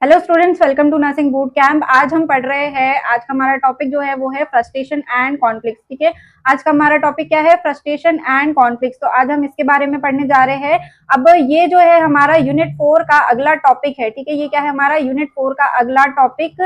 Hello students, welcome to nursing boot camp. आज हम पढ़ रहे हैं। आज का हमारा टॉपिक जो है वो है फ्रस्ट्रेशन एंड कॉन्फ्लिक्ट्स। ठीक है, आज का हमारा टॉपिक क्या है? Frustration and conflicts. तो आज हम इसके बारे में पढ़ने जा रहे हैं। अब ये जो है हमारा यूनिट 4 का अगला टॉपिक है। ठीक है, ये क्या है? हमारा यूनिट 4 का अगला टॉपिक,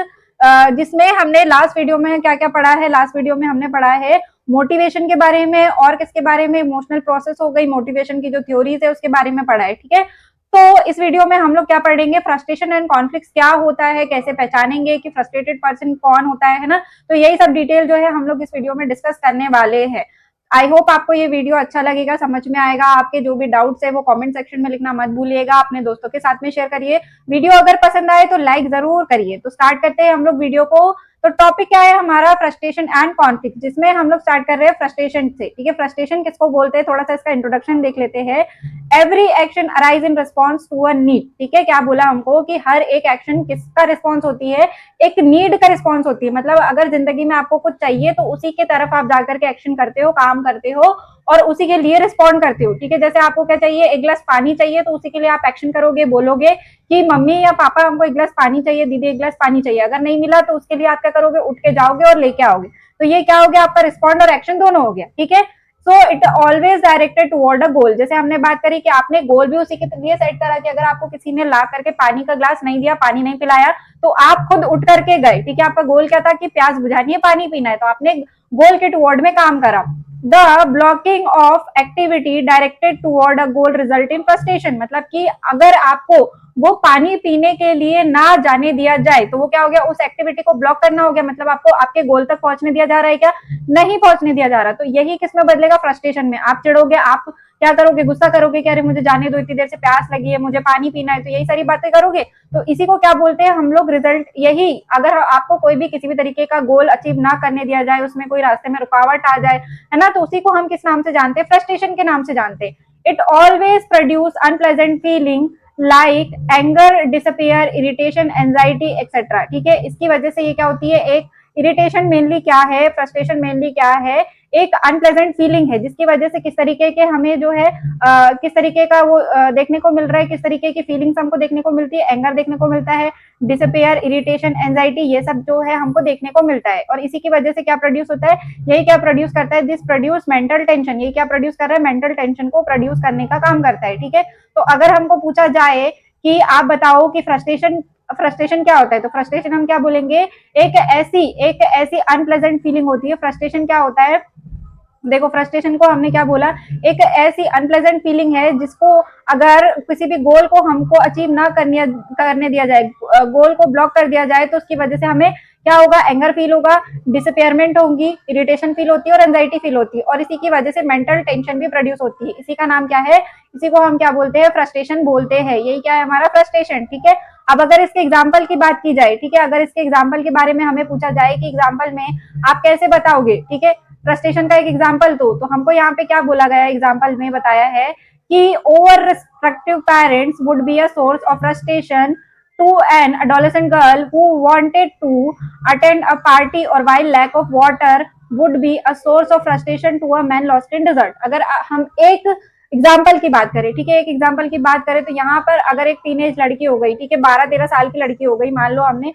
जिसमें हमने लास्ट वीडियो में क्या क्या पढ़ा है। लास्ट वीडियो में हमने पढ़ा है मोटिवेशन के बारे में और किसके बारे में? इमोशनल प्रोसेस हो गई, मोटिवेशन की जो थ्योरीज है उसके बारे में पढ़ा है। ठीक है, तो इस वीडियो में हम लोग क्या पढ़ेंगे? फ्रस्ट्रेशन एंड कॉन्फ्लिक्ट क्या होता है, कैसे पहचानेंगे कि फ्रस्ट्रेटेड पर्सन कौन होता है ना। तो यही सब डिटेल जो है हम लोग इस वीडियो में डिस्कस करने वाले हैं। आई होप आपको ये वीडियो अच्छा लगेगा, समझ में आएगा। आपके जो भी डाउट्स है वो कमेंट सेक्शन में लिखना मत भूलिएगा, अपने दोस्तों के साथ में शेयर करिए। वीडियो अगर पसंद आए तो लाइक जरूर करिए। तो स्टार्ट करते हैं हम लोग वीडियो को। तो टॉपिक क्या है हमारा? फ्रस्ट्रेशन एंड कॉन्फ्लिक्ट, जिसमें हम लोग स्टार्ट कर रहे हैं फ्रस्ट्रेशन से। ठीक है, फ्रस्ट्रेशन किसको बोलते हैं, थोड़ा सा इसका इंट्रोडक्शन देख लेते हैं। Every action arise in response to a need. ठीक है, क्या बोला हमको कि हर एक एक्शन किसका रिस्पॉन्स होती है? एक नीड का रिस्पॉन्स होती है। मतलब अगर जिंदगी में आपको कुछ चाहिए तो उसी के तरफ आप जाकर के एक्शन करते हो, काम करते हो और उसी के लिए रिस्पॉन्ड करते हो। ठीक है, जैसे आपको क्या चाहिए? एक गिलास पानी चाहिए, तो उसी के लिए आप एक्शन करोगे, बोलोगे कि मम्मी या पापा हमको एक गिलास पानी चाहिए, दीदी एक गिलास पानी चाहिए। अगर नहीं मिला तो उसके लिए आप क्या करोगे? उठ के जाओगे और लेके आओगे। तो ये क्या हो गया? आपका रिस्पॉन्ड और एक्शन दोनों हो गया। ठीक है, so it always directed toward a goal. जैसे हमने बात करी कि आपने गोल भी उसी के लिए सेट करा कि अगर आपको किसी ने ला करके पानी का ग्लास नहीं दिया, पानी नहीं पिलाया, तो आप खुद उठ करके गए। ठीक है, आपका गोल क्या था? कि प्यास बुझानी है, पानी पीना है, तो आपने गोल के टुवर्ड में काम करा। The blocking of activity directed toward a goal result in frustration. मतलब कि अगर आपको वो पानी पीने के लिए ना जाने दिया जाए तो वो क्या हो गया? उस एक्टिविटी को ब्लॉक करना हो गया। मतलब आपको आपके गोल तक पहुंचने दिया जा रहा है क्या? नहीं पहुंचने दिया जा रहा। तो यही किस में बदलेगा? फ्रस्ट्रेशन में। आप चिढ़ोगे, आप क्या करोगे? गुस्सा करोगे कि अरे मुझे जाने दो, इतनी देर से प्यास लगी है, मुझे पानी पीना है। तो यही सारी बातें करोगे। तो इसी को क्या बोलते हैं हम लोग? रिजल्ट। यही अगर आपको कोई भी किसी भी तरीके का गोल अचीव ना करने दिया जाए, उसमें कोई रास्ते में रुकावट आ जाए, है ना, तो उसी को हम किस नाम से जानते हैं? फ्रस्ट्रेशन के नाम से जानते हैं। It always produce unpleasant feeling like anger, disappear, irritation, anxiety etcetera. ठीक है, इसकी वजह से ये क्या होती है? एक इरिटेशन मेनली क्या है, फ्रस्ट्रेशन मेनली क्या है? एक अनप्लेजेंट फीलिंग है, जिसकी वजह से किस तरीके के हमें जो है किस तरीके का वो देखने को मिल रहा है, किस तरीके की फीलिंग्स हमको देखने को मिलती है? एंगर देखने को मिलता है, डिसअपियर, इरिटेशन, एंजाइटी, ये सब जो है हमको देखने को मिलता है। और इसी की वजह से क्या प्रोड्यूस होता है? यही क्या प्रोड्यूस करता है? This produce mental tension. ये क्या प्रोड्यूस कर रहा है? मेंटल टेंशन को प्रोड्यूस करने का काम करता है। ठीक है, तो अगर हमको पूछा जाए कि आप बताओ कि फ्रस्ट्रेशन फ्रस्ट्रेशन क्या होता है, तो फ्रस्ट्रेशन हम क्या बोलेंगे? एक ऐसी अनप्लेजेंट फीलिंग होती है। फ्रस्ट्रेशन क्या होता है? देखो, फ्रस्ट्रेशन को हमने क्या बोला? एक ऐसी अनप्लेजेंट फीलिंग है जिसको अगर किसी भी गोल को हमको अचीव ना करने दिया जाए, गोल को ब्लॉक कर दिया जाए, तो उसकी वजह से हमें क्या होगा? एंगर फील होगा, डिसअपियरमेंट होगी, इरिटेशन फील होती है और एंजाइटी फील होती है। और इसी की वजह से मेंटल टेंशन भी प्रोड्यूस होती है। इसी का नाम क्या है? इसी को हम क्या बोलते हैं? फ्रस्ट्रेशन बोलते हैं। यही क्या है हमारा? फ्रस्ट्रेशन। ठीक है, अब अगर इसके एग्जाम्पल की बात की जाए, ठीक है, अगर इसके एग्जाम्पल के बारे में हमें पूछा जाए कि एग्जाम्पल में आप कैसे बताओगे, ठीक है, फ्रस्ट्रेशन का एक एग्जाम्पल दो, तो हमको यहाँ पे क्या बोला गया है? एग्जाम्पल में बताया है कि over restrictive parents would be a source of frustration to an adolescent girl who wanted to attend a party, or while lack of water would be a source of frustration to a man lost in desert। अगर हम एक example की बात करें, ठीक है, एक example की बात करें, तो यहाँ पर अगर एक टीनेज लड़की हो गई, ठीक है, 12-13 साल की लड़की हो गई, मान लो हमने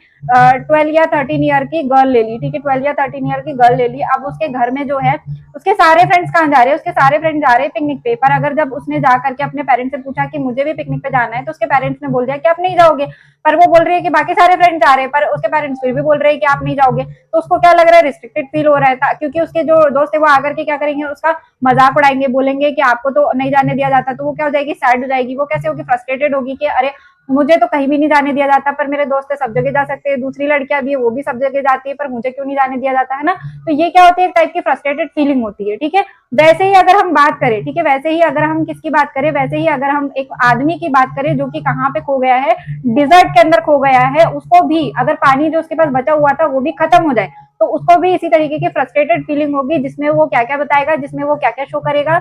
12 या 13 ईयर की गर्ल ले ली, ठीक है, 12 या 13 ईयर की गर्ल ले ली। अब उसके घर में जो है उसके सारे फ्रेंड्स कहाँ जा रहे हैं? उसके सारे फ्रेंड्स जा रहे हैं पिकनिक पे। पर अगर जब उसने जा करके अपने पेरेंट्स से पूछा कि मुझे भी पिकनिक पे जाना है, तो उसके पेरेंट्स ने बोल दिया कि आप नहीं जाओगे। पर वो बोल रही है कि बाकी सारे फ्रेंड्स जा रहे हैं, पर उसके पेरेंट्स फिर भी बोल रहे हैं कि आप नहीं जाओगे। तो उसको क्या लग रहा है? रिस्ट्रिक्टेड फील हो रहा है, क्योंकि उसके जो दोस्त है वो आकर के क्या करेंगे? उसका मजाक उड़ाएंगे, बोलेंगे कि आपको तो नहीं जाने दिया जाता। तो वो क्या हो जाएगी? सैड हो जाएगी। वो कैसे होगी? फ्रस्ट्रेटेड होगी कि अरे मुझे तो कहीं भी नहीं जाने दिया जाता, पर मेरे दोस्त सब जगह जा सकते हैं, दूसरी लड़कियां भी है वो भी सब जगह जाती है, पर मुझे क्यों नहीं जाने दिया जाता, है ना। तो ये क्या होती है? एक टाइप की फ्रस्ट्रेटेड फीलिंग होती है। ठीक है, वैसे ही अगर हम बात करें, ठीक है, वैसे ही अगर हम किसकी बात करें? वैसे ही अगर हम एक आदमी की बात करें जो कि कहाँ पे खो गया है? डिजर्ट के अंदर खो गया है। उसको भी अगर पानी जो उसके पास बचा हुआ था वो भी खत्म हो जाए, तो उसको भी इसी तरीके की फ्रस्ट्रेटेड फीलिंग होगी, जिसमें वो क्या क्या बताएगा, जिसमें वो क्या क्या शो करेगा?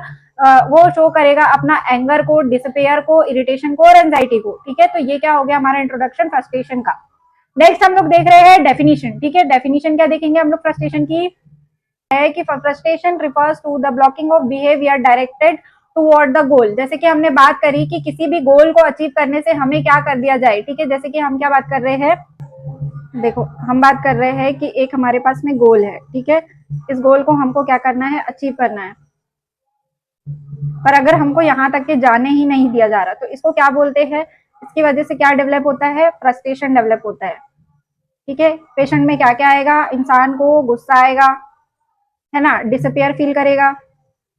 वो शो करेगा अपना एंगर को, डिसपेयर को, इरिटेशन को और एंजाइटी को। ठीक है, तो ये क्या हो गया हमारा इंट्रोडक्शन फ्रस्ट्रेशन का। नेक्स्ट हम लोग देख रहे हैं डेफिनेशन। ठीक है, डेफिनेशन क्या देखेंगे हम लोग फ्रस्ट्रेशन की? है कि frustration refers to the blocking of behaviour directed toward the goal. जैसे कि हमने बात करी कि किसी भी गोल को अचीव करने से हमें क्या कर दिया जाए, ठीक है। जैसे कि हम क्या बात कर रहे हैं, देखो हम बात कर रहे हैं कि एक हमारे पास में गोल है, ठीक है। इस गोल को हमको क्या करना है, अचीव करना है। पर अगर हमको यहाँ तक के जाने ही नहीं दिया जा रहा तो इसको क्या बोलते हैं, इसकी वजह से क्या डेवलप होता है, फ्रस्ट्रेशन डेवलप होता है, ठीक है। पेशेंट में क्या क्या आएगा, इंसान को गुस्सा आएगा, है ना, डिसअपियर फील करेगा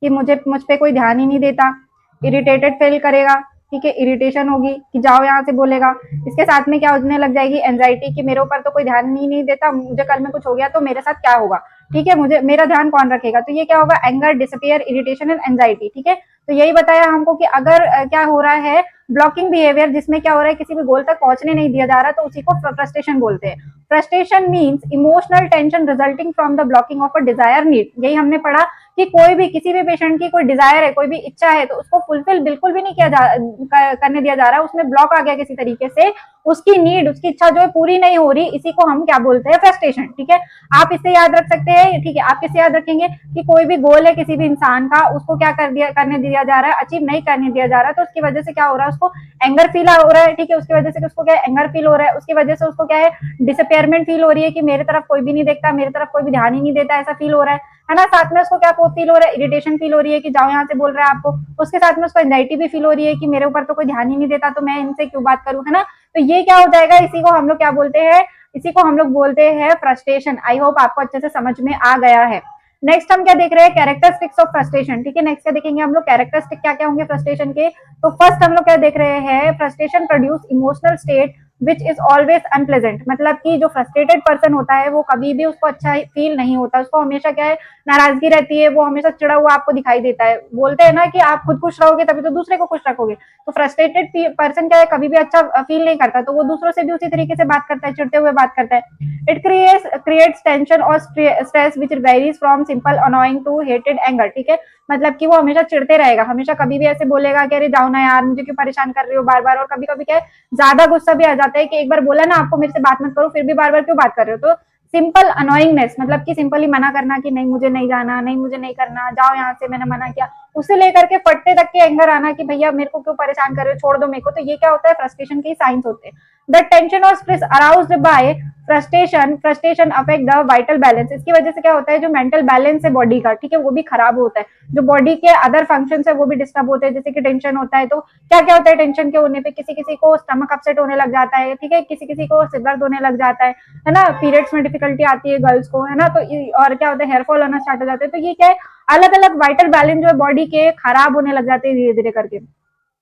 कि मुझ पे कोई ध्यान ही नहीं देता, इरिटेटेड फील करेगा, ठीक है, इरिटेशन होगी कि जाओ यहाँ से बोलेगा। इसके साथ में क्या होने लग जाएगी, एंजाइटी कि मेरे ऊपर तो कोई ध्यान ही नहीं देता, मुझे कल में कुछ हो गया तो मेरे साथ क्या होगा, ठीक है, मुझे मेरा ध्यान कौन रखेगा। तो ये क्या होगा, anger, disappear, irritation and anxiety, ठीक है। तो यही बताया हमको कि अगर क्या हो रहा है, ब्लॉकिंग बिहेवियर, जिसमें क्या हो रहा है, किसी भी गोल तक पहुंचने नहीं दिया जा रहा, तो उसी को फ्रस्ट्रेशन बोलते हैं। Frustration means emotional tension resulting from the blocking of a desire need. यही हमने पढ़ा कि कोई भी, किसी भी पेशेंट की कोई डिजायर है, कोई भी इच्छा है, तो उसको फुलफिल बिल्कुल भी नहीं करने दिया जा रहा, उसमें ब्लॉक आ गया किसी तरीके से, उसकी नीड, उसकी इच्छा जो है पूरी नहीं हो रही, इसी को हम क्या बोलते हैं, फ्रस्ट्रेशन, ठीक है। आप इसे याद रख सकते हैं, ठीक है। आप किसे याद रखेंगे कि कोई भी गोल है किसी भी इंसान का, उसको क्या करने दिया जा रहा है, अचीव नहीं करने दिया जा रहा, तो उसकी वजह से क्या हो रहा है, उसको एंगर फील हो रहा है, ठीक है। उसकी वजह से उसको क्या है, एंगर फील हो रहा है, उसकी वजह से उसको क्या है, डिसअपियरमेंट फील हो रही है कि मेरे तरफ कोई भी नहीं देखता, मेरे तरफ कोई भी ध्यान ही नहीं देता, ऐसा फील हो रहा है ना। साथ में उसको क्या फील हो रहा है, इरिटेशन फील हो रही है कि जाओ यहाँ से बोल रहा है आपको। उसके साथ में उसको एंजाइटी भी फील हो रही है कि मेरे ऊपर तो कोई ध्यान ही नहीं देता, तो मैं इनसे क्यों बात करूं, है ना। तो ये क्या हो जाएगा, इसी को हम लोग क्या बोलते हैं, इसी को हम लोग बोलते हैं फ्रस्ट्रेशन। आई होप आपको अच्छे से समझ में आ गया है। नेक्स्ट हम क्या देख रहे हैं, कैरेक्टरिस्टिक्स ऑफ फ्रस्ट्रेशन, ठीक है। नेक्स्ट क्या देखेंगे हम लोग, कैरेक्टरिस्टिक क्या क्या होंगे फ्रस्ट्रेशन के। तो फर्स्ट हम लोग क्या देख रहे हैं, frustration produce emotional state which is always unpleasant. मतलब कि जो फ्रस्ट्रेटेड पर्सन होता है वो कभी भी उसको अच्छा फील नहीं होता, उसको हमेशा क्या है, नाराजगी रहती है, वो हमेशा चिड़ा हुआ आपको दिखाई देता है। बोलते हैं ना कि आप खुद खुश रहोगे तभी तो दूसरे को खुश रखोगे। तो फ्रस्ट्रेटेड पर्सन क्या है, कभी भी अच्छा फील नहीं करता, तो वो दूसरों से भी उसी तरीके से बात करता है, चिड़ते हुए बात करता है। इट क्रिएट्स टेंशन और stress which varies from simple annoying to hated anger, ठीक है। मतलब कि वो हमेशा चिढ़ते रहेगा, हमेशा कभी भी ऐसे बोलेगा कि अरे जाओ ना यार, मुझे क्यों परेशान कर रहे हो बार बार। और कभी कभी क्या है, ज्यादा गुस्सा भी आ जाता है कि एक बार बोला ना आपको मेरे से बात मत करो, फिर भी बार बार क्यों बात कर रहे हो। तो सिंपल अनोइंगनेस, मतलब कि सिंपली मना करना कि नहीं मुझे नहीं जाना, नहीं मुझे नहीं करना, जाओ यहाँ से, मैंने मना किया, उससे लेकर के फटते तक के एंगर आना कि भैया मेरे को क्यों परेशान कर रहे हो, छोड़ दो मेरे को। तो ये क्या होता है, फ्रस्ट्रेशन के साइंस होते हैं। द टेंशन और stress aroused by frustration affect the vital balance. इसकी वजह से क्या होता है, जो मेंटल बैलेंस है बॉडी का, ठीक है, वो भी खराब होता है। जो बॉडी के अदर फंक्शन है वो भी डिस्टर्ब होते हैं, जैसे कि टेंशन होता है तो क्या क्या होता है, टेंशन के होने पे किसी किसी को स्टमक अपसेट होने लग जाता है, ठीक है, किसी किसी को सिर दर्द होने लग जाता है ना। पीरियड्स में डिफिकल्टी आती है गर्ल्स को, है ना। तो और क्या होता है, हेयर फॉल होना स्टार्ट हो जाते हैं। तो ये क्या है, अलग अलग वाइटल बैलेंस जो है बॉडी के खराब होने लग जाते हैं धीरे धीरे करके।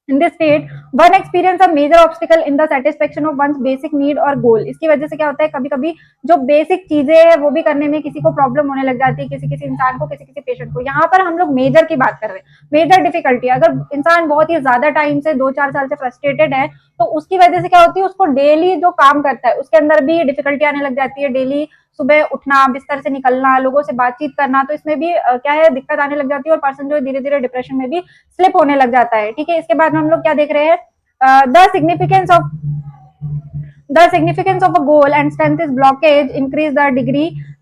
In this state, one experience a major obstacle in the satisfaction of one's basic need or goal। इसकी वजह से क्या होता है, कभी कभी जो बेसिक चीजें है वो भी करने में किसी को प्रॉब्लम होने लग जाती है, किसी किसी इंसान को, किसी किसी पेशेंट को। यहाँ पर हम लोग मेजर की बात कर रहे हैं, मेजर डिफिकल्टी। अगर इंसान बहुत ही ज्यादा टाइम से 2-4 साल से फ्रस्ट्रेटेड है, तो उसकी वजह से क्या होती है, उसको डेली जो काम करता है उसके अंदर भी डिफिकल्टी आने लग जाती है। डेली सुबह उठना, बिस्तर से निकलना, लोगों से बातचीत करना, तो इसमें भी क्या है, दिक्कत आने लग जाती है और पर्सन जो है धीरे धीरे डिप्रेशन में भी स्लिप होने लग जाता है, ठीक है। इसके बाद में हम लोग क्या देख रहे हैं, the significance of a goal and strength is blockage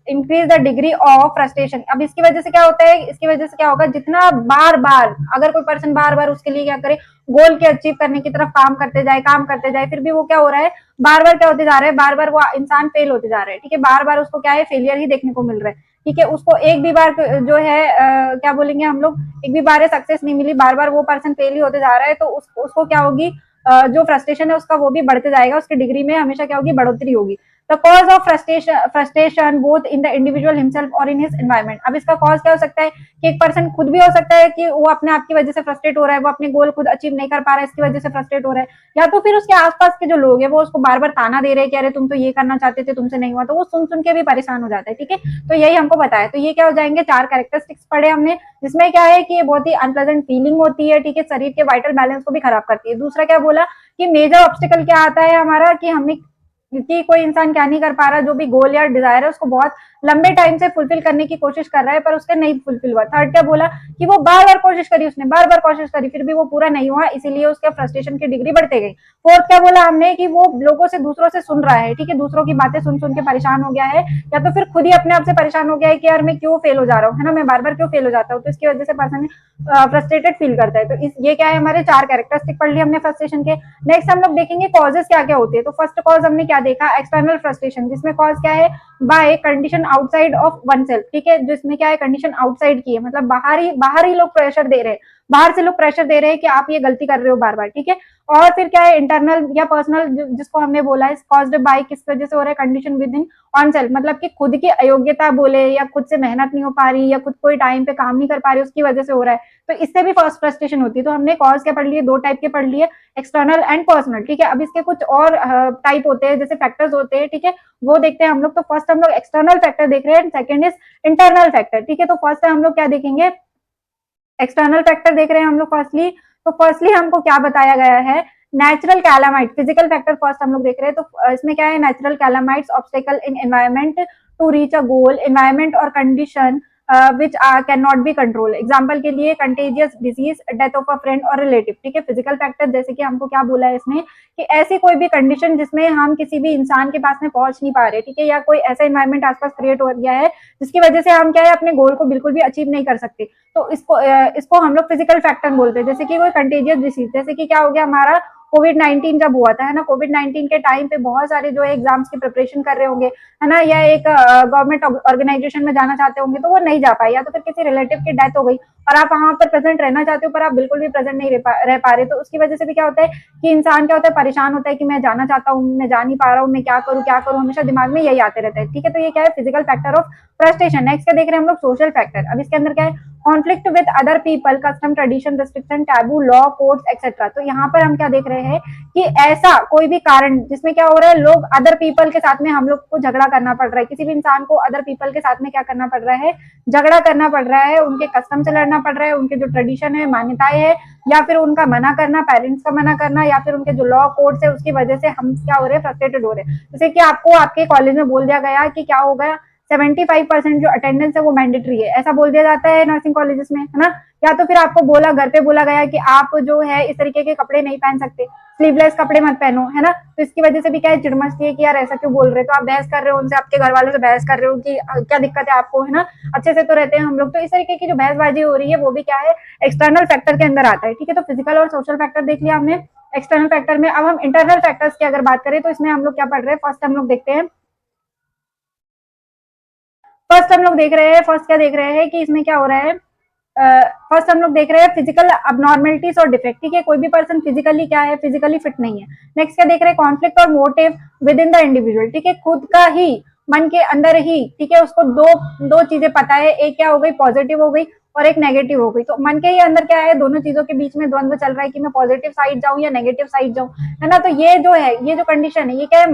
increase the degree of frustration. अब इसकी वजह से क्या होता है, इसकी वजह से क्या होगा, जितना बार बार अगर कोई पर्सन बार बार उसके लिए क्या करे, गोल के अचीव करने की तरफ काम करते जाए, फिर भी वो क्या हो रहा है, बार बार क्या होते जा रहा है, बार बार वो इंसान फेल होते जा रहा है, ठीक है। बार बार उसको क्या है, फेलियर ही देखने को मिल रहा है, ठीक है। उसको एक भी बार जो है क्या बोलेंगे हम लोग, एक भी बार सक्सेस नहीं मिली, बार बार वो पर्सन फेल ही होते जा रहा है। तो उसको क्या होगी, जो फ्रस्ट्रेशन है उसका वो भी बढ़ते जाएगा, उसकी डिग्री में हमेशा क्या होगी, बढ़ोतरी होगी। The cause of frustration both in the individual himself और इन हिज एनवायरमेंट। अब इसका कॉज क्या हो सकता है कि एक पर्सन खुद भी हो सकता है कि वो अपने आप की वजह से फ्रस्ट्रेट हो रहा है, वो अपने गोल खुद अचीव नहीं कर पा रहा है, इसकी वजह से फ्रस्ट्रेट हो रहा है। या तो फिर उसके आसपास के जो लोग हैं वो उसको बार बार ताना दे रहे हैं कि अरे तुम तो ये करना चाहते थे, तुमसे नहीं हुआ, तो वो सुन सुन के भी परेशान हो जाता है, ठीक है। तो यही हमको बताया। तो ये क्या हो जाएंगे, 4 कैरेक्टरिस्टिक्स पढ़े हमने, जिसमें क्या है कि ये बहुत ही अनप्लेजेंट फीलिंग होती है, ठीक है, शरीर के वाइटल बैलेंस को भी खराब करती है। दूसरा क्या बोला कि मेजर ऑब्स्टिकल क्या आता है हमारा, कि हमें कि कोई इंसान क्या नहीं कर पा रहा, जो भी गोल या डिजायर है उसको बहुत लंबे टाइम से फुलफिल करने की कोशिश कर रहा है पर उसका नहीं फुलफिल हुआ। थर्ड क्या बोला कि वो बार बार कोशिश करी, उसने बार बार कोशिश करी फिर भी वो पूरा नहीं हुआ, इसीलिए उसके फ्रस्ट्रेशन की डिग्री बढ़ते गई। फोर्थ क्या बोला हमने कि वो लोगों से, दूसरों से सुन रहा है, ठीक है, दूसरों की बातें सुन सुन के परेशान हो गया है, या तो फिर खुद ही अपने आप से परेशान हो गया है कि यार मैं क्यों फेल हो जा रहा हूँ, है ना, मैं बार बार क्यों फेल हो जाता हूँ, तो इसकी वजह से पर्सन फ्रस्ट्रेटेड फील करता है। तो ये क्या है, हमारे 4 कैरेक्टरिस्टिक पढ़ लिए हमने फ्रस्ट्रेशन के। नेक्स्ट हम लोग देखेंगे कॉजेस क्या क्या होते हैं। तो फर्स्ट कॉज हमने क्या देखा, एक्सटर्नल फ्रस्ट्रेशन, जिसमें कॉज क्या है, by condition outside of oneself, ठीक है, जिसमें क्या है, कंडीशन आउटसाइड की है, मतलब बाहर ही लोग प्रेशर दे रहे हैं, बाहर से लोग प्रेशर दे रहे हैं कि आप ये गलती कर रहे हो बार बार, ठीक है। और फिर क्या है, इंटरनल या पर्सनल, जिसको हमने बोला है कॉज्ड बाय, किस वजह से हो रहा है, condition with in on self, मतलब कि खुद की अयोग्यता बोले या खुद से मेहनत नहीं हो पा रही या खुद कोई टाइम पे काम नहीं कर पा रही, उसकी वजह से हो रहा है। तो इससे भी फर्स्ट फ्रस्ट्रेशन होती है। तो हमने कॉज क्या पढ़ लिए, 2 टाइप के पढ़ लिए, एक्सटर्नल एंड पर्सनल, ठीक है। अब इसके कुछ और टाइप होते हैं, जैसे फैक्टर्स होते हैं, ठीक है, वो देखते हैं हम लोग। तो फर्स्ट हम लोग एक्सटर्नल फैक्टर देख रहे हैं, सेकंड इज इंटरनल फैक्टर, ठीक है। तो फर्स्ट हम लोग क्या देखेंगे, एक्सटर्नल फैक्टर देख रहे हैं हम लोग फर्स्टली। तो फर्स्टली हमको क्या बताया गया है, natural calamity, physical factor first हम लोग देख रहे हैं। तो इसमें क्या है, natural calamities obstacle in environment to reach a goal, environment और condition which can not be control. Example के लिए contagious disease, death of a friend और रिलेटिव, ठीक है। फिजिकल फैक्टर जैसे कि हमको क्या बोला है इसमें कि ऐसी कोई भी कंडीशन जिसमें हम किसी भी इंसान के पास में पहुंच नहीं पा रहे, ठीक है, या कोई ऐसा इन्वायरमेंट आसपास क्रिएट हो गया है जिसकी वजह से हम क्या है, अपने गोल को बिल्कुल भी अचीव नहीं कर सकते। तो इसको हम लोग फिजिकल फैक्टर बोलते हैं। जैसे कि कोई कंटेजियस डिसीज, जैसे कि क्या हो गया हमारा कोविड-19 जब हुआ था, है ना, कोविड-19 के टाइम पे बहुत सारे जो है एग्जाम्स की प्रिपरेशन कर रहे होंगे, है ना, या एक गवर्नमेंट ऑर्गेनाइजेशन में जाना चाहते होंगे तो वो नहीं जा पाए, या तो फिर किसी रिलेटिव की डेथ हो गई और आप वहां पर प्रेजेंट रहना चाहते हो पर आप बिल्कुल भी प्रेजेंट नहीं रह पा रहे। तो उसकी वजह से भी क्या होता है कि इंसान क्या होता है, परेशान होता है कि मैं जाना चाहता हूँ, मैं जा नहीं पा रहा हूँ, मैं क्या करूँ, हमेशा दिमाग में यही आते रहता है, ठीक है। तो ये क्या है, physical factor of frustration. Next क्या देख रहे हैं हम लोग, सोशल फैक्टर। अब इसके अंदर क्या है, conflict with other people, custom, tradition, restriction, taboo, law, codes etcetera. तो यहाँ पर हम क्या देख रहे हैं कि ऐसा कोई भी कारण जिसमें क्या हो रहा है, लोग अदर पीपल के साथ में हम लोग को झगड़ा करना पड़ रहा है, किसी भी इंसान को अदर पीपल के साथ में क्या करना पड़ रहा है, झगड़ा करना पड़ रहा है, उनके कस्टम से लड़ना पड़ रहा है, उनके जो ट्रेडिशन है, मान्यताएं है, या फिर उनका मना करना, पेरेंट्स का मना करना, या फिर उनके जो लॉ कोड्स है उसकी वजह से हम क्या हो रहे हैं, फ्रस्ट्रेटेड हो रहे हैं। जैसे कि आपको आपके कॉलेज में बोल दिया गया कि क्या हो गया, 75% जो अटेंडेंस है वो मैंडेटरी है, ऐसा बोल दिया जाता है नर्सिंग कॉलेजेस में, है ना। या तो फिर आपको बोला, घर पे बोला गया कि आप जो है इस तरीके के कपड़े नहीं पहन सकते, स्लीवलेस कपड़े मत पहनो, है ना। तो इसकी वजह से भी क्या है, चिड़ मचती है कि यार ऐसा क्यों बोल रहे हो, तो आप बहस कर रहे हो उनसे, आपके घर वालों से बहस कर रहे हो कि क्या दिक्कत है आपको, है ना, अच्छे से तो रहते हैं हम लोग। तो इस तरीके की जो बहसबाजी हो रही है वो भी क्या है, एक्सटर्नल फैक्टर के अंदर आता है, ठीक है। तो फिजिकल और सोशल फैक्टर देख लिया हमने एक्सटर्नल फैक्टर में। अब हम इंटरनल फैक्टर्स की अगर बात करें तो इसमें हम लोग क्या पढ़ रहे हैं, फर्स्ट हम लोग देखते हैं, फर्स्ट हम लोग देख रहे हैं, फर्स्ट क्या देख रहे हैं कि इसमें क्या हो रहा है, फर्स्ट हम लोग देख रहे हैं फिजिकल अबनॉर्मलिटीज और डिफेक्ट, ठीक है, कोई भी पर्सन फिजिकली क्या है, फिजिकली फिट नहीं है। नेक्स्ट क्या देख रहे हैं, कॉन्फ्लिक्ट और motive with in the individual, ठीक है, खुद का ही मन के अंदर ही, ठीक है, उसको दो दो चीजें पता है, एक क्या हो गई, पॉजिटिव हो गई और एक नेगेटिव हो गई। तो मन के ही अंदर क्या है, दोनों चीजों के बीच में द्वंद्व चल रहा है कि मैं पॉजिटिव साइड जाऊं या नेगेटिव साइड जाऊं, है ना। तो ये जो है, ये जो कंडीशन है, ये क्या है,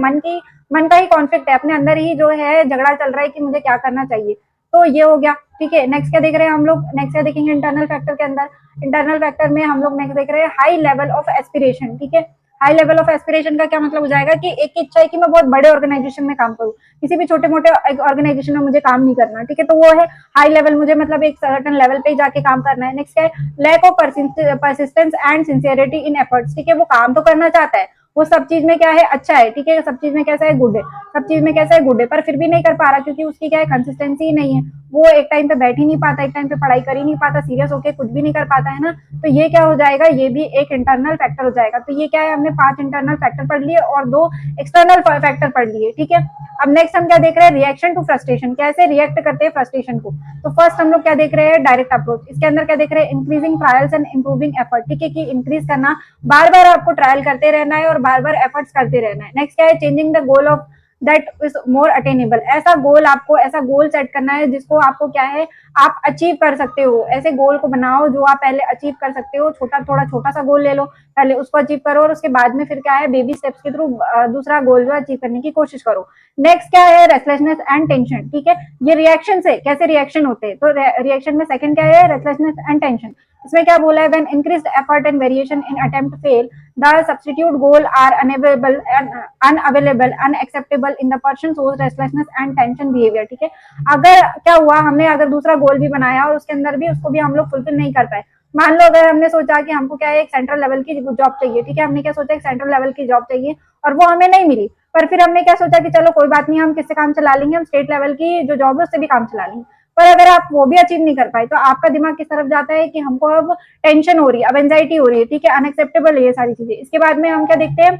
मन का ही कॉन्फ्लिक्ट है, अपने अंदर ही जो है झगड़ा चल रहा है कि मुझे क्या करना चाहिए। तो ये हो गया, ठीक है। नेक्स्ट क्या देख रहे हैं हम लोग, नेक्स्ट क्या देखेंगे इंटरनल फैक्टर के अंदर। इंटरनल फैक्टर में हम लोग नेक्स्ट देख रहे हैं हाई लेवल ऑफ एस्पिरेशन, ठीक है। हाई लेवल ऑफ एस्पिरेशन का क्या मतलब हो जाएगा कि एक इच्छा है कि मैं बहुत बड़े ऑर्गेनाइजेशन में काम करूं, किसी भी छोटे मोटे ऑर्गेनाइजेशन में मुझे काम नहीं करना, ठीक है। तो वो है हाई लेवल, मुझे मतलब एक सर्टन लेवल पे जाके काम करना है। नेक्स्ट क्या है, lack of persistence and sincerity in efforts, ठीक है, वो काम तो करना चाहता है, वो सब चीज में क्या है, अच्छा है, ठीक है, सब चीज में कैसा है, गुड है, सब चीज में कैसा है, गुड है, पर फिर भी नहीं कर पा रहा क्योंकि उसकी क्या है, कंसिस्टेंसी ही नहीं है, वो एक टाइम पे बैठ ही नहीं पाता, एक टाइम पे पढ़ाई कर ही नहीं पाता, सीरियस होकर कुछ भी नहीं कर पाता, है ना। तो ये क्या हो जाएगा, ये भी एक इंटरनल फैक्टर हो जाएगा। तो ये क्या है, हमने 5 इंटरनल फैक्टर पढ़ लिए और 2 एक्सटर्नल फैक्टर पढ़ लिए, ठीक है। अब नेक्स्ट हम क्या देख रहे हैं, रिएक्शन टू फ्रस्ट्रेशन, कैसे रिएक्ट करते हैं फ्रस्ट्रेशन को। तो फर्स्ट हम लोग क्या देख रहे हैं, डायरेक्ट अप्रोच। इसके अंदर क्या देख रहे हैं, increasing trials and improving effort, ठीक है, कि इंक्रीज करना, बार बार आपको ट्रायल करते रहना है और बार बार एफर्ट्स करते रहना है। नेक्स्ट क्या है, changing the goal of that is more attainable. ऐसा गोल आपको, ऐसा गोल सेट करना है जिसको आपको क्या है, आप अचीव कर सकते हो। ऐसे गोल को बनाओ जो आप पहले अचीव कर सकते हो। थोड़ा छोटा सा गोल ले लो, पहले उसको अचीव करो और उसके बाद में फिर क्या है, बेबी स्टेप्स के थ्रू दूसरा गोल जो अचीव करने की कोशिश करो। नेक्स्ट क्या है, रेस्टलेसनेस एंड टेंशन। ठीक है, ये रिएक्शन से कैसे रिएक्शन होते हैं, तो रिएक्शन में सेकंड क्या है, रेस्टलेसनेस एंड टेंशन। इसमें क्या बोला है, when increased effort and variation in attempt fail, the substitute goal are unavailable unacceptable in the person shows restlessness and tension behaviour. ठीक है, अगर क्या हुआ, हमने अगर दूसरा गोल भी बनाया और उसके अंदर भी उसको भी हम लोग फुलफिल नहीं कर पाए। मान लो अगर हमने सोचा कि हमको क्या है, एक सेंट्रल लेवल की जॉब चाहिए। ठीक है, हमने क्या सोचा, एक सेंट्रल लेवल की जॉब चाहिए और वो हमें नहीं मिली। पर फिर हमने क्या सोचा कि चलो कोई बात नहीं, हम किससे काम चला लेंगे, हम स्टेट लेवल की जो जॉब है उससे भी काम चला लेंगे। पर अगर आप वो भी अचीव नहीं कर पाए तो आपका दिमाग किस तरफ जाता है कि हमको अब टेंशन हो रही है, अब एंजाइटी हो रही है। ठीक है, अनएक्सेप्टेबल है ये सारी चीजें। इसके बाद में हम क्या देखते हैं,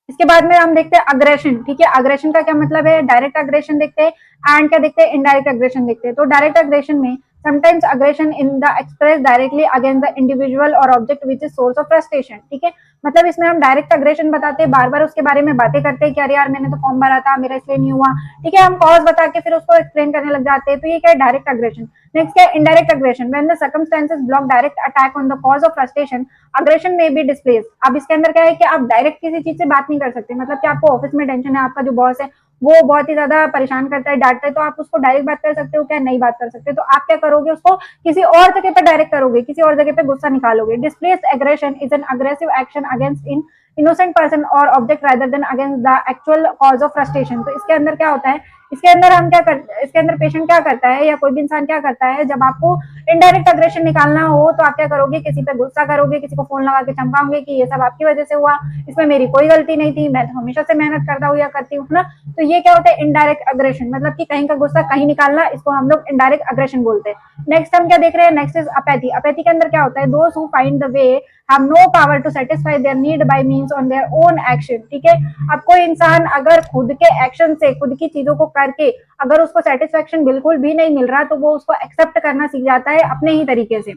इसके बाद में हम देखते हैं अग्रेशन। ठीक है, अग्रेशन का क्या मतलब है, डायरेक्ट अग्रेशन देखते हैं एंड क्या देखते हैं, इनडायरेक्ट अग्रेशन देखते हैं। तो डायरेक्ट अग्रेशन में sometimes aggression in the express directly against the individual और object which is source of frustration. ठीक है, मतलब इसमें हम डायरेक्ट अग्रेशन बताते हैं, बार बार उसके बारे में बातें करते हैं कि अरे यार मैंने तो फॉर्म भरा था, मेरा इसलिए नहीं हुआ। ठीक है, हम कॉज बता के फिर उसको एक्सप्लेन करने लग जाते हैं। तो ये क्या है, डायरेक्ट अग्रेशन। नेक्स्ट क्या है, indirect aggression, when the circumstances block direct attack on the cause of frustration, aggression में बी डिस्प्लेस। अब इसके अंदर क्या है कि आप डायरेक्ट किसी चीज से बात नहीं कर सकते। मतलब कि आपको ऑफिस में टेंशन है, आपका जो बॉस है वो बहुत ही ज्यादा परेशान करता है, डांटता है, तो आप उसको डायरेक्ट बात कर सकते हो क्या, नहीं बात कर सकते। तो आप क्या करोगे, उसको किसी और जगह पे डायरेक्ट करोगे, किसी और जगह पे गुस्सा निकालोगे। Displace aggression is an aggressive action against in innocent person और object rather than against the actual cause of frustration. तो इसके अंदर क्या होता है, इसके अंदर हम क्या कर, इसके अंदर पेशेंट क्या करता है या कोई भी इंसान क्या करता है, जब आपको इनडायरेक्ट अग्रेशन निकालना हो तो आप क्या करोगे, किसी पे गुस्सा करोगे, किसी को फोन लगा के चमकाओगे कि ये सब आपकी वजह से हुआ, इसमें मेरी कोई गलती नहीं थी, मैं तो हमेशा से मेहनत करता हूँ या करती हूँ ना। तो ये क्या होता है, इनडायरेक्ट अग्रेशन, मतलब कि कहीं का गुस्सा कहीं निकालना, इसको हम लोग इनडायरेक्ट अग्रेशन बोलते हैं। नेक्स्ट हम क्या देख रहे हैं, नेक्स्ट इज अपैथी। अपैथी के अंदर क्या होता है, those who find the way have no power to satisfy their need by means on their own action. ठीक है, अब कोई इंसान अगर खुद के एक्शन से, खुद की चीजों को करके अगर उसको सेटिस्फेक्शन बिल्कुल भी नहीं मिल रहा, तो वो उसको एक्सेप्ट करना सीख जाता है अपने ही तरीके से।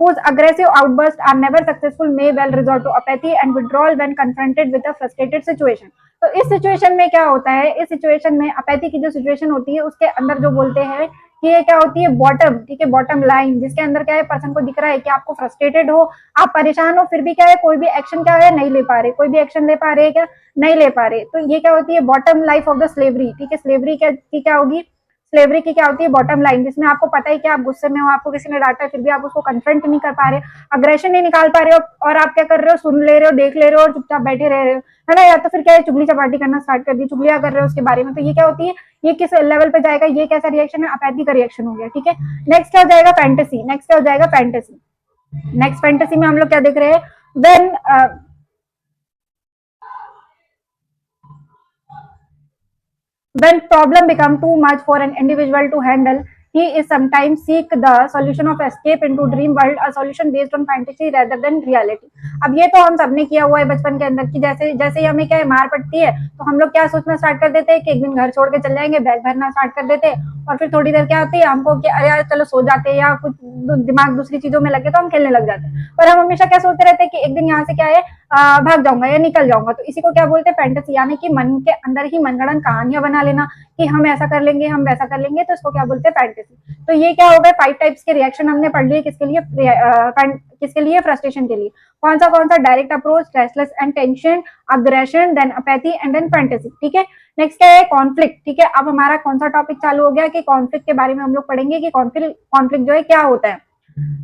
Whose aggressive outbursts are never successful may well resort to apathy and withdrawal when confronted with a frustrated situation. तो इस सिचुएशन में क्या होता है, इस सिचुएशन में अपैथी की जो सिचुएशन होती है उसके अंदर जो बोलते हैं कि ये क्या होती है, बॉटम। ठीक है, बॉटम लाइन, जिसके अंदर क्या है, पर्सन को दिख रहा है कि आपको फ्रस्ट्रेटेड हो, आप परेशान हो, फिर भी क्या है, कोई भी एक्शन क्या है, नहीं ले पा रहे, कोई भी एक्शन ले पा रहे क्या, नहीं ले पा रहे। तो ये क्या होती है, bottom life of the slavery. ठीक है, स्लेवरी क्या होगी, स्लेवरी की क्या होती है, बॉटम लाइन, जिसमें आपको पता है कि आप गुस्से में हो, आपको किसी ने डांटा है, फिर भी आप उसको कन्फ्रंट नहीं कर पा रहे, अग्रेशन नहीं निकाल पा रहे हो, और आप क्या कर रहे हो, सुन ले रहे हो, देख ले रहे हो और चुपचाप बैठे रह रहे हो, है ना। या तो फिर क्या है, चुगली चपाटी करना स्टार्ट कर दी, चुगलियां कर रहे हो उसके बारे में। तो ये क्या होती है, ये किस लेवल पे जाएगा, ये कैसा रिएक्शन है, अपैथी का रिएक्शन हो गया। ठीक है, नेक्स्ट क्या हो जाएगा, फैंटेसी। नेक्स्ट क्या हो जाएगा, फैंटेसी। नेक्स्ट फैंटेसी में हम लोग क्या देख रहे हैं, then when problem become too much for an individual to handle, he is sometimes seek the solution of escape into dream world, a solution based on fantasy rather than reality. अब ये तो हम सबने किया हुआ है बचपन के अंदर कि जैसे जैसे ही हमें क्या है, मार पड़ती है तो हम लोग क्या सोचना स्टार्ट कर देते हैं कि एक दिन घर छोड़ के चल जाएंगे, बैग भरना स्टार्ट कर देते हैं, और फिर थोड़ी देर क्या होती है हमको कि अरे यार चलो सो जाते हैं, या कुछ दिमाग दूसरी चीजों में लगे तो हम खेलने लग जाते हैं। पर हम हमेशा क्या सोचते रहते हैं कि एक दिन यहाँ से क्या है, भाग जाऊंगा या निकल जाऊंगा। तो इसी को क्या बोलते हैं, फैंटेसी, यानी कि मन के अंदर ही मनगढ़ंत कहानियां बना लेना कि हम ऐसा कर लेंगे, हम वैसा कर लेंगे, तो इसको क्या बोलते हैं, फैंटेसी। तो ये क्या हो गए, 5 टाइप्स के रिएक्शन हमने पढ़ लिए, किसके लिए, फ्रस्ट्रेशन के लिए। कौन सा, direct approach, restless and tension, aggression, then apathy and then fantasy. ठीक है, नेक्स्ट क्या है, कॉन्फ्लिक्ट। ठीक है, अब हमारा कौन सा टॉपिक चालू हो गया कि कॉन्फ्लिक्ट के बारे में हम लोग पढ़ेंगे कि कॉन्फ्लिक्ट जो है क्या होता है।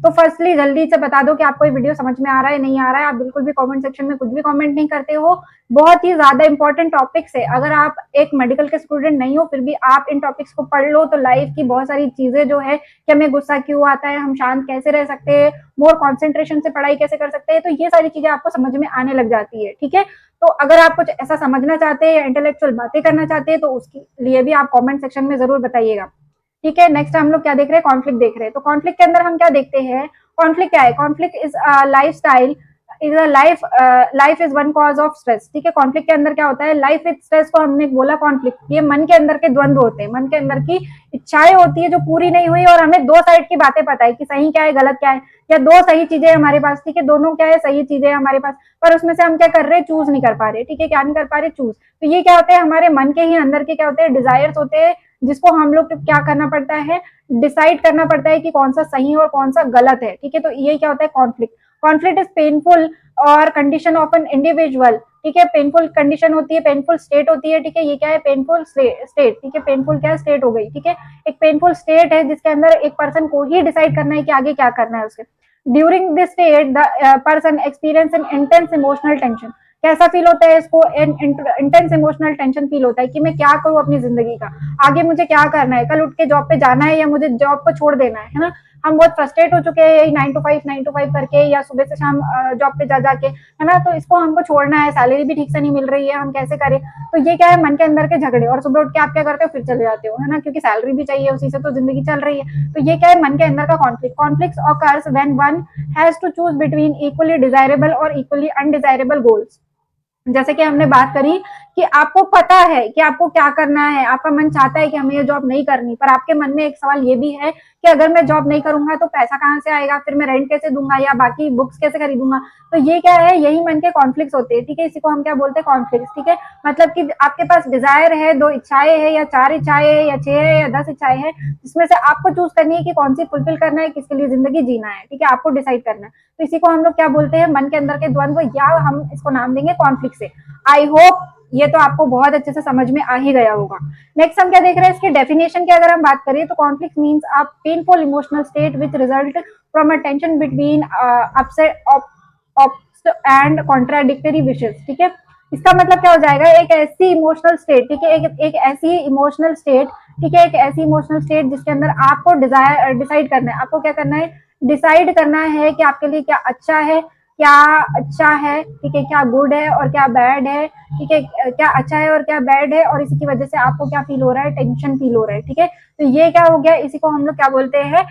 तो फर्स्टली जल्दी से बता दो कि आपको ये वीडियो समझ में आ रहा है, नहीं आ रहा है। आप बिल्कुल भी कमेंट सेक्शन में कुछ भी कमेंट नहीं करते हो। बहुत ही ज्यादा इंपॉर्टेंट टॉपिक्स है, अगर आप एक मेडिकल के स्टूडेंट नहीं हो फिर भी आप इन टॉपिक्स को पढ़ लो तो लाइफ की बहुत सारी चीजें जो है कि हमें गुस्सा क्यों आता है, हम शांत कैसे रह सकते हैं, मोर कॉन्सेंट्रेशन से पढ़ाई कैसे कर सकते हैं, तो ये सारी चीजें आपको समझ में आने लग जाती है। ठीक है, तो अगर आप कुछ ऐसा समझना चाहते हैं या इंटेलेक्चुअल बातें करना चाहते हैं तो उसके लिए भी आप कॉमेंट सेक्शन में जरूर बताइएगा। ठीक है, नेक्स्ट हम लोग क्या देख रहे हैं, कॉन्फ्लिक्ट देख रहे हैं। तो कॉन्फ्लिक्ट के अंदर हम क्या देखते हैं, कॉन्फ्लिक्ट क्या है, conflict is life style is life is one cause of stress. ठीक है, कॉन्फ्लिक्ट के अंदर क्या होता है, लाइफ विद स्ट्रेस को हमने बोला कॉन्फ्लिक्ट, ये मन के अंदर के द्वंद्व होते हैं, मन के अंदर की इच्छाएं होती है जो पूरी नहीं हुई और हमें दो साइड की बातें पता है कि सही क्या है गलत क्या है, या दो सही चीजें हमारे पास, ठीक है, दोनों क्या है सही चीजें हमारे पास, पर उसमें से हम क्या कर रहे हैं, चूज नहीं कर पा रहे। ठीक है, क्या नहीं कर पा रहे, चूज। तो ये क्या होते हैं, हमारे मन के ही अंदर के क्या होते हैं, डिजायर्स होते हैं, जिसको हम लोग क्या करना पड़ता है, डिसाइड करना पड़ता है कि कौन सा सही है और कौन सा गलत है। ठीक है, तो ये क्या होता है, कॉन्फ्लिक्ट। कॉन्फ्लिक्ट इज पेनफुल और कंडीशन ऑफ एन इंडिविजुअल। ठीक है, पेनफुल कंडीशन होती है, पेनफुल स्टेट होती है। ठीक है, ये क्या है, पेनफुल स्टेट। ठीक है, पेनफुल क्या स्टेट हो गई। ठीक है, एक पेनफुल स्टेट है जिसके अंदर एक पर्सन को ही डिसाइड करना है कि आगे क्या करना है उसके। During this state the person experience N intense emotional tension. कैसा फील होता है इसको, इंटेंस इमोशनल टेंशन फील होता है कि मैं क्या करूं अपनी जिंदगी का, आगे मुझे क्या करना है, कल उठ के जॉब पे जाना है या मुझे जॉब को छोड़ देना है ना। हम बहुत फ्रस्ट्रेट हो चुके हैं यही 9 to 5 करके, या सुबह से शाम जॉब पे जा जाके, है ना, तो इसको हमको छोड़ना है, सैलरी भी ठीक से नहीं मिल रही है, हम कैसे करें। तो ये क्या है, मन के अंदर के झगड़े, और सुबह उठ के आप क्या करते हो, फिर चले जाते हो, है ना, क्योंकि सैलरी भी चाहिए, उसी से तो जिंदगी चल रही है। तो ये क्या है, मन के अंदर का conflict. Conflict occurs when one has to choose between equally desirable और इक्वली अनडिजायरेबल गोल्स। जैसे कि हमने बात करी कि आपको पता है कि आपको क्या करना है, आपका मन चाहता है कि हमें ये जॉब नहीं करनी, पर आपके मन में एक सवाल ये भी है कि अगर मैं जॉब नहीं करूंगा तो पैसा कहाँ से आएगा, फिर मैं रेंट कैसे दूंगा या बाकी बुक्स कैसे खरीदूंगा। तो ये क्या है, यही मन के कॉन्फ्लिक्ट्स होते हैं। ठीक है, इसी को हम क्या बोलते हैं, कॉन्फ्लिक्ट्स। ठीक है, मतलब कि आपके पास डिजायर है, 2 इच्छाएं है या 4 इच्छाएं है या 6 है या 10 इच्छाएं है, जिसमें से आपको चूज करनी है कि कौन सी फुलफिल करना है, किसके लिए जिंदगी जीना है। ठीक है, आपको डिसाइड करना है। तो इसी को हम लोग क्या बोलते हैं, मन के अंदर के द्वंद्व, या हम इसको नाम देंगे कॉन्फ्लिक्ट से। आई होप ये तो आपको बहुत अच्छे से समझ में आ ही गया होगा। नेक्स्ट हम क्या देख रहे हैं, इसकी डेफिनेशन की अगर हम बात करें तो conflict means a painful emotional state which result from a tension between upset and contradictory wishes. ठीक है, इसका मतलब क्या हो जाएगा, एक ऐसी इमोशनल स्टेट, ठीक है, एक ऐसी इमोशनल स्टेट, ठीक है, एक ऐसी इमोशनल स्टेट जिसके अंदर आपको डिसाइड करना है, आपको क्या करना है, डिसाइड करना है कि आपके लिए क्या अच्छा है, क्या अच्छा है, ठीक है, क्या गुड है और क्या बैड है। ठीक है, क्या अच्छा है और क्या बैड है, और इसी की वजह से आपको क्या फील हो रहा है, टेंशन फील हो रहा है। ठीक है, तो ये क्या हो गया, इसी को हम लोग क्या बोलते हैं,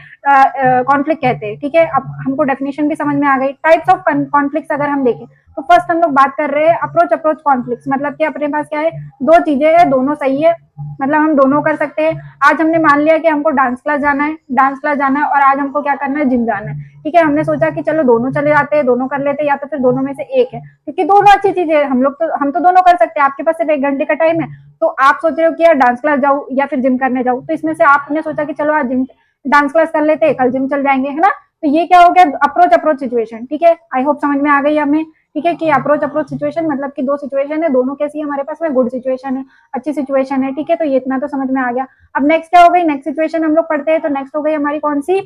कॉन्फ्लिक्ट कहते हैं। ठीक है, अब हमको डेफिनेशन भी समझ में आ गई। टाइप्स ऑफ कॉन्फ्लिक्ट अगर हम देखें तो फर्स्ट हम लोग बात कर रहे हैं अप्रोच कॉन्फ्लिक्ट, मतलब कि अपने पास क्या है, दो चीजें हैं, दोनों सही है, मतलब हम दोनों कर सकते हैं। आज हमने मान लिया कि हमको डांस क्लास जाना है, और आज हमको क्या करना है, जिम जाना है। ठीक है, हमने सोचा कि चलो दोनों चले जाते हैं, दोनों कर लेते हैं, या तो फिर दोनों में से एक है, क्योंकि दोनों अच्छी चीजें हैं, हम तो दोनों कर सकते हैं। आपके पास सिर्फ 1 घंटे का टाइम है, तो आप सोच रहे हो कि यार डांस क्लास जाऊँ या फिर जिम करने जाऊँ, तो इसमें से आपने सोचा कि चलो आज जिम डांस क्लास कर लेते हैं, कल जिम चल जाएंगे, है ना। तो ये क्या हो गया, अप्रोच सिचुएशन। ठीक है, आई होप समझ में आ गई हमें। ठीक है, कि अप्रोच सिचुएशन मतलब कि दो सिचुएशन है, दोनों कैसी है हमारे पास में, गुड सिचुएशन है, अच्छी सिचुएशन है। ठीक है, तो ये इतना तो समझ में आ गया। अब नेक्स्ट क्या हो गई, नेक्स्ट सिचुएशन हम लोग पढ़ते हैं, तो नेक्स्ट हो गई हमारी कौन सी,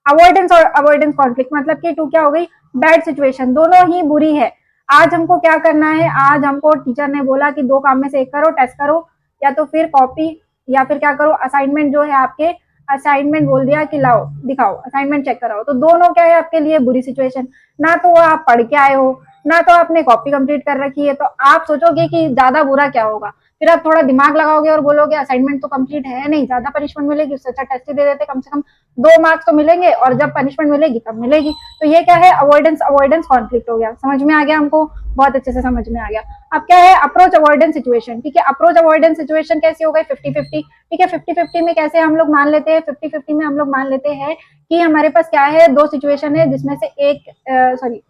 अवॉइडेंस और अवॉइडेंस कॉन्फ्लिक्ट, मतलब कि टू क्या हो गई, बैड सिचुएशन, दोनों ही बुरी है। आज हमको क्या करना है, आज हमको टीचर ने बोला कि 2 काम में से एक करो, टेस्ट करो, या तो फिर कॉपी, या फिर क्या करो, असाइनमेंट जो है आपके, असाइनमेंट बोल दिया कि लाओ दिखाओ, असाइनमेंट चेक कराओ। तो दोनों क्या है आपके लिए बुरी सिचुएशन, ना तो आप पढ़ के आए हो, ना तो आपने कॉपी कंप्लीट कर रखी है। तो आप सोचोगे कि ज्यादा बुरा क्या होगा, फिर आप थोड़ा दिमाग लगाओगे और बोलोगे असाइनमेंट तो कंप्लीट है नहीं, ज्यादा पनिशमेंट मिलेगी, उससे अच्छा टेस्ट ही दे देते, कम से कम 2 मार्क्स तो मिलेंगे, और जब पनिशमेंट मिलेगी तब मिलेगी। तो ये क्या है, अवॉइडेंस कॉन्फ्लिक्ट हो गया। समझ में आ गया हमको, बहुत अच्छे से समझ में आ गया। अब क्या है, अप्रोच अवॉइडेंस सिचुएशन। ठीक है, अप्रोच अवॉइडेंस सिचुएशन कैसी हो गई, 50-50। ठीक है, 50-50 में कैसे हम लोग मान लेते हैं, 50-50 में हम लोग मान लेते हैं कि हमारे पास क्या है, 2 सिचुएशन है, जिसमें से एक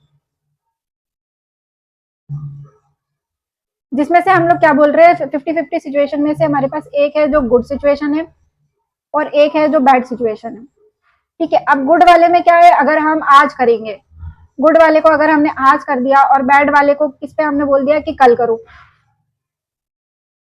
जिसमें से हम लोग क्या बोल रहे हैं, 50-50 सिचुएशन में से हमारे पास एक है जो गुड सिचुएशन है और एक है जो बैड सिचुएशन है। ठीक है, अब गुड वाले में क्या है, अगर हम आज करेंगे, गुड वाले को अगर हमने आज कर दिया और बैड वाले को किस पे हमने बोल दिया कि कल करो,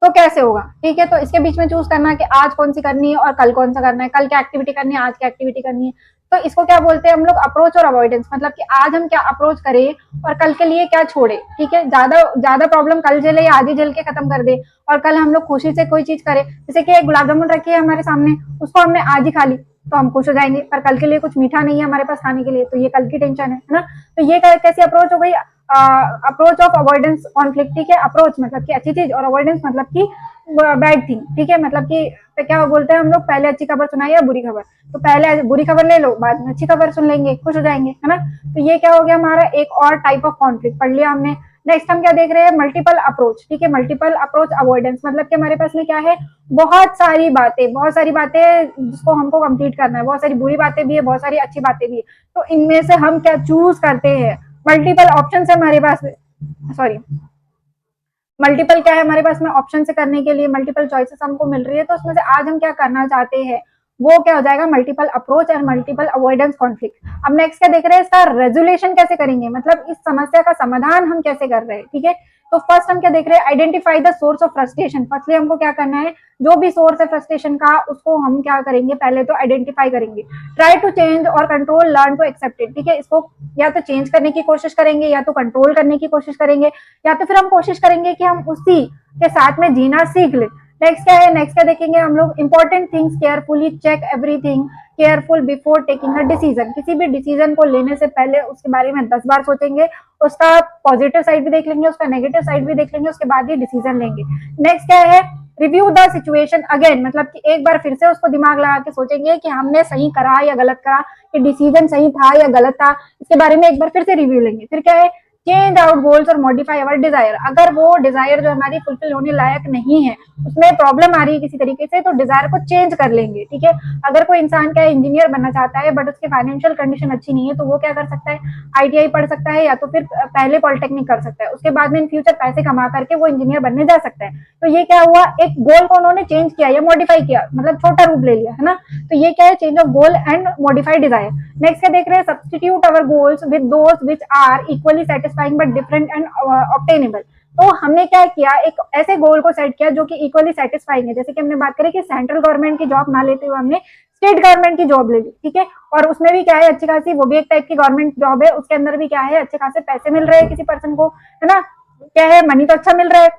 तो कैसे होगा। ठीक है, तो इसके बीच में चूज करना है कि आज कौन सी करनी है और कल कौन सा करना है, कल क्या एक्टिविटी करनी है, आज क्या एक्टिविटी करनी है। तो इसको क्या बोलते हैं हम लोग, अप्रोच और अवॉइडेंस, मतलब कि आज हम क्या अप्रोच करें और कल के लिए क्या छोड़े। ठीक है, ज्यादा ज्यादा प्रॉब्लम कल झेले या आज ही झेल के खत्म कर दे, और कल हम लोग खुशी से कोई चीज करें, जैसे कि एक गुलाब जामुन रखी है हमारे सामने, उसको हमने आज ही खा ली तो हम खुश हो जाएंगे, पर कल के लिए कुछ मीठा नहीं है हमारे पास खाने के लिए, तो ये कल की टेंशन है ना। तो ये कैसी अप्रोच हो गई, अप्रोच ऑफ अवॉइडेंस कॉन्फ्लिक्ट। ठीक है, अप्रोच मतलब कि अच्छी चीज और अवॉइडेंस मतलब कि बैड थिंग। ठीक है, मतलब कि तो क्या बोलते हैं हम लोग, पहले अच्छी खबर सुनाई या बुरी खबर, तो पहले बुरी खबर ले लो, बाद में अच्छी खबर सुन लेंगे, खुश हो जाएंगे, है ना। तो ये क्या हो गया हमारा एक और टाइप ऑफ कॉन्फ्लिक्ट पढ़ लिया हमने। नेक्स्ट हम क्या देख रहे हैं, मल्टीपल अप्रोच। ठीक है, मल्टीपल अप्रोच अवॉइडेंस मतलब कि हमारे पास में क्या है, बहुत सारी बातें जिसको हमको कंप्लीट करना है, बहुत सारी बुरी बातें भी है, बहुत सारी अच्छी बातें भी है, तो इनमें से हम क्या चूज करते हैं। मल्टीपल ऑप्शन है हमारे पास, सॉरी मल्टीपल क्या है हमारे पास में ऑप्शन से करने के लिए, मल्टीपल चॉइसेस हमको मिल रही है, तो उसमें से आज हम क्या करना चाहते हैं वो क्या हो जाएगा, multiple approach and multiple avoidance conflict. अब नेक्स्ट क्या देख रहे हैं, इसका रेजोल्यूशन कैसे करेंगे, मतलब इस समस्या का समाधान हम कैसे कर रहे हैं। ठीक है, तो फर्स्ट हम क्या देख रहे हैं, identify the source of frustration. Firstly हमको क्या करना है, जो भी सोर्स है फ्रस्ट्रेशन का उसको हम क्या करेंगे, पहले तो आइडेंटिफाई करेंगे। ट्राई टू चेंज और control, learn to accept it. ठीक है, इसको या तो चेंज करने की कोशिश करेंगे, या तो कंट्रोल करने की कोशिश करेंगे, या तो फिर हम कोशिश करेंगे कि हम उसी के साथ में जीना सीख लें। नेक्स्ट क्या है, नेक्स्ट क्या देखेंगे हम लोग, important things, carefully check everything, careful before taking a decision. किसी भी डिसीजन को लेने से पहले उसके बारे में 10 बार सोचेंगे, उसका पॉजिटिव साइड भी देख लेंगे, उसका नेगेटिव साइड भी देख लेंगे, उसके बाद ही डिसीजन लेंगे। नेक्स्ट क्या है, रिव्यू द सिचुएशन अगेन, मतलब कि एक बार फिर से उसको दिमाग लगा के सोचेंगे कि हमने सही करा या गलत करा, कि डिसीजन सही था या गलत था, इसके बारे में एक बार फिर से रिव्यू लेंगे। फिर क्या है, चेंज आउट गोल्स और मॉडिफाई अवर डिजायर। अगर वो डिजायर जो हमारी फुलफिल होने लायक नहीं है, उसमें प्रॉब्लम आ रही है किसी तरीके से, तो डिजायर को चेंज कर लेंगे। ठीक है, अगर कोई इंसान क्या इंजीनियर बनना चाहता है बट उसकी फाइनेंशियल कंडीशन अच्छी नहीं है, तो वो क्या कर सकता है, आईटीआई पढ़ सकता है, या तो फिर पहले पॉलिटेक्निक कर सकता है, उसके बाद में इन फ्यूचर पैसे कमा करके वो इंजीनियर बनने जा सकता है। तो ये क्या हुआ, एक गोल को उन्होंने चेंज किया या मॉडिफाई किया, मतलब छोटा रूप ले लिया, है ना। तो ये क्या है, change of goal and modify desire. Next क्या देख रहे हैं, substitute our goals with those which are equally satisfying but different and obtainable. तो हमने क्या किया, एक ऐसे गोल को सेट किया जो कि इक्वली सेटिस्फाइंग है। जैसे कि हमने बात करें कि सेंट्रल गवर्नमेंट की जॉब ना लेते हुए हमने स्टेट गवर्नमेंट की जॉब ले ली। ठीक है, और उसमें भी क्या है, अच्छी खासी, वो भी एक टाइप की गवर्नमेंट जॉब है, उसके अंदर भी क्या है, अच्छे खासे पैसे मिल रहे हैं किसी पर्सन को, है ना, क्या है, मनी तो अच्छा मिल रहा है।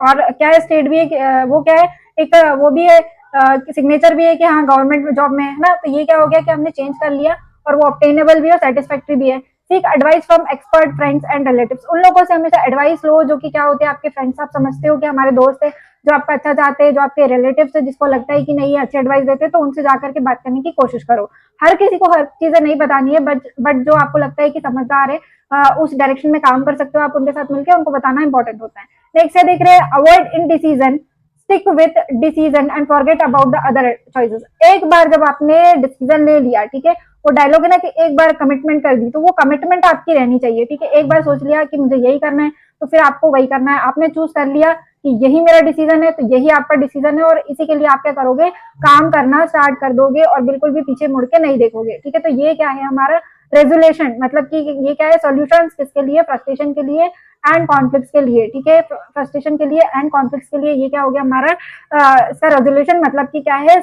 और क्या है, स्टेट भी है, वो क्या है, एक वो भी है, सिग्नेचर भी है कि हाँ गवर्नमेंट जॉब में है ना। तो ये क्या हो गया कि हमने चेंज कर लिया, और वो ऑब्टेनेबल भी है, सेटिस्फैक्ट्री भी है। Seek advice from expert friends and relatives. उन लोगों से हमेशा एडवाइस लो जो कि क्या होते हैं, आपके फ्रेंड्स, आप समझते हो कि हमारे दोस्त है, जो आपका अच्छा चाहते हैं, जो आपके रिलेटिव्स है, जिसको लगता है कि नहीं ये अच्छी एडवाइस देते हैं, तो उनसे जाकर के बात करने की कोशिश करो। हर किसी को हर चीजें नहीं बतानी है, बट जो आपको लगता है कि समझदार है, उस डायरेक्शन में काम कर सकते हो आप उनके साथ मिलकर, उनको बताना इंपॉर्टेंट होता है। नेक्स्ट देख रहे हैं, avoid indecision, stick with decision and forget about the other choices. एक बार जब आपने डिसीजन ले लिया, ठीक है, वो डायलॉग है ना कि एक बार कमिटमेंट कर दी, तो वो कमिटमेंट आपकी रहनी चाहिए। ठीक है, एक बार सोच लिया कि मुझे यही करना है, तो फिर आपको वही करना है। आपने चूज कर लिया कि यही मेरा डिसीजन है, तो यही आपका डिसीजन है, और इसी के लिए आप क्या करोगे, काम करना स्टार्ट कर दोगे, और बिल्कुल भी पीछे मुड़ के नहीं देखोगे। ठीक है, तो ये क्या है हमारा रेजोल्यूशन, मतलब कि ये क्या है, सॉल्यूशंस किसके लिए, फ्रस्ट्रेशन के लिए एंड कॉन्फ्लिक्ट्स के लिए। ठीक है, फ्रस्ट्रेशन के लिए एंड कॉन्फ्लिक्ट्स के लिए ये क्या हो गया हमारा, इसका रेजोल्यूशन मतलब कि क्या है,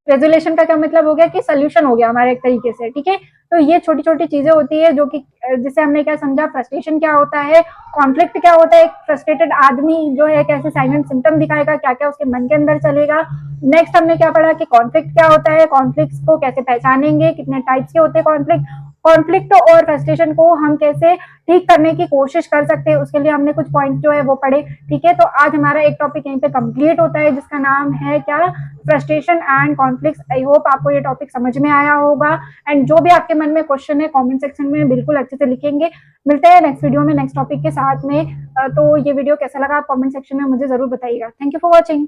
रेजोल्यूशन का क्या मतलब हो गया कि सोल्यूशन हो गया हमारे एक तरीके से। ठीक है, तो ये छोटी छोटी चीजें होती है जो कि जिससे हमने क्या समझा, फ्रस्ट्रेशन क्या होता है, कॉन्फ्लिक्ट क्या होता है, एक फ्रस्ट्रेटेड आदमी जो है कैसे साइलेंट सिम्टम दिखाएगा, क्या क्या उसके मन के अंदर चलेगा। नेक्स्ट हमने क्या पढ़ा कि कॉन्फ्लिक्ट क्या होता है, कॉन्फ्लिक्ट को कैसे पहचानेंगे, कितने टाइप्स के होते हैं कॉन्फ्लिक्ट, कॉन्फ्लिक्ट और फ्रस्ट्रेशन को हम कैसे ठीक करने की कोशिश कर सकते हैं, उसके लिए हमने कुछ पॉइंट जो है वो पढ़े। ठीक है, तो आज हमारा एक टॉपिक यहीं पे कंप्लीट होता है जिसका नाम है क्या, frustration and conflicts. I hope आपको ये टॉपिक समझ में आया होगा, एंड जो भी आपके मन में क्वेश्चन है कमेंट सेक्शन में बिल्कुल अच्छे से लिखेंगे। मिलते हैं नेक्स्ट वीडियो में नेक्स्ट टॉपिक के साथ में। तो ये वीडियो कैसा लगा आप कमेंट सेक्शन में मुझे जरूर बताइएगा। Thank you for watching.